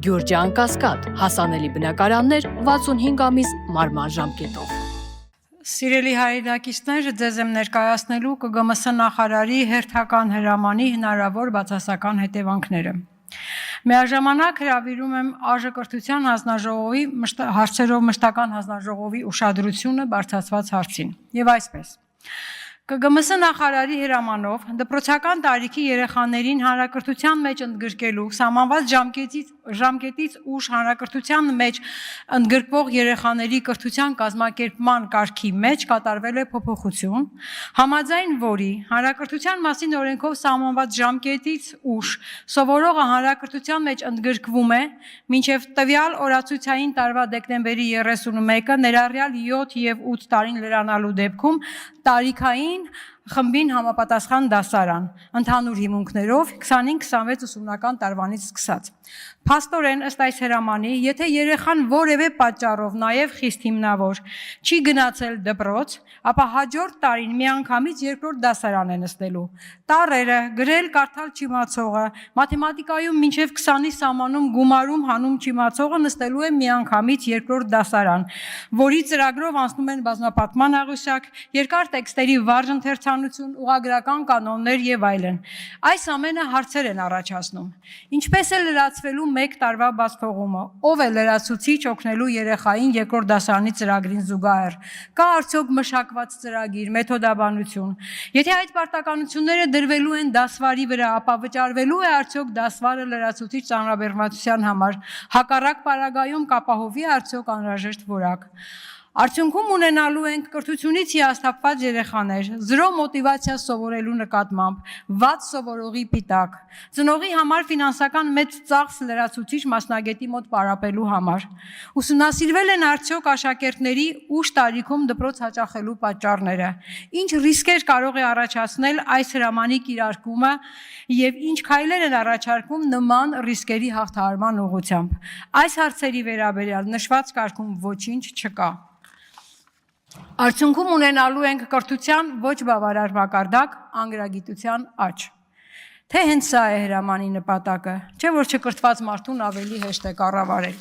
Գյուրջան Կասկադ, հասանելի բնակարաններ 65 ամիս մարման ժամկետով։ Սիրելի հայրենակիցներ, ձեզ եմ ներկայացնելու ԿԳՄՍ նախարարի հերթական հրամանի հնարավոր բացասական հետևանքները։ Միաժամանակ հրավիրում եմ ԱԺԿ հանձնաժողովի հարցերով մշտական հանձնաժողովի ուշադրությունը բարձրացված հարցին։ Եվ այսպես. ԿԳՄՍ նախարարի հրամանով դպրոցական տարիքի երեխաներին հանրակրթության մեջ ընդգրկելու սահմանված ժամկետից ուշ հանրակրթության մեջ ընդգրկվող երեխաների կրթության կազմակերպման կարգի մեջ կատարվել է փոփոխություն, համաձայն որի հանրակրթության մասին օրենքով սահմանված ժամկետից ուշ սովորողը հանրակրթության մեջ ընդգրկվում է մինչև տվյալ օրացուցային տարվա դեկտեմբերի 31-ը ներառյալ 7 և 8 տարին լրանալու դեպքում տարիքային խմբին համապատասխան դասարան, ընդհանուր հիմունքներով 25-26 ուսումնական տարվանից սկսած։ Փաստորեն, ըստ այս հրամանի, եթե երեխան որևէ պատճառով, նաև խիստ հիմնավոր, չի գնացել դպրոց, ապա հաջորդ տարին միանգամից երկրորդ դասարան է նստելու։ Տառերը, գրել, կարդալ չիմացողը, մաթեմատիկայում մինչև 20-ի սահմանում գումարում հանում չիմացողը նստելու է միանգամից երկրորդ դասարան, որի ծրագրով անցնում են բազմապատման աղյուսակ, երկար տեքստերի վարժ ընթերցանություն, ուղղագրական կանոններ եւ այլն։ Այս ամենը հարցեր են առաջացնում։ Ինչպես է լրացվելու 1 տարվա բացթողումը, ով է լրացուցիչ օգնելու երեխային երկրորդ դասարանի ծրագրին զուգահեռ, կա արդյոք մշակված ծրագիր, մեթոդաբանություն։ Եթե այդ պարտականությունները դրվելու են դասվարի վրա, ապա վճարվելու է արդյոք դասվարը լրացուցիչ ծանրաբեռնվածության համար, հակառակ պարագայում կապահովի արդյոք անհրաժեշտ որակ։ Արդյունքում ունենալու ենք կրթությունից հիասթափված երեխաներ, զրո մոտիվացիա սովորելու նկատմամբ, վատ սովորողի պիտակ, ծնողի համար ֆինանսական մեծ ծախս լրացուցիչ մասնագետի մոտ պարապելու համար։ Ուսումնասիրվել են արդյոք աշակերտների ուշ տարիքում դպրոց հաճախելու պատճառները, ինչ ռիսկեր կարող է առաջացնել այս հրամանի կիրարկումը և ինչ քայլեր են առաջարկվում նման ռիսկերի հաղթահարման ուղղությամբ։ Այս հարցերի վերաբերյալ նշված կարգում ոչինչ չկա։ Արդյունքում ունենալու ենք կրթության ոչ բավարար մակարդակ, անգրագիտության աճ։ Թե հենց սա է հրամանի նպատակը, չէ՞ որ չկրթված մարդուն ավելի հեշտ է կառավարել։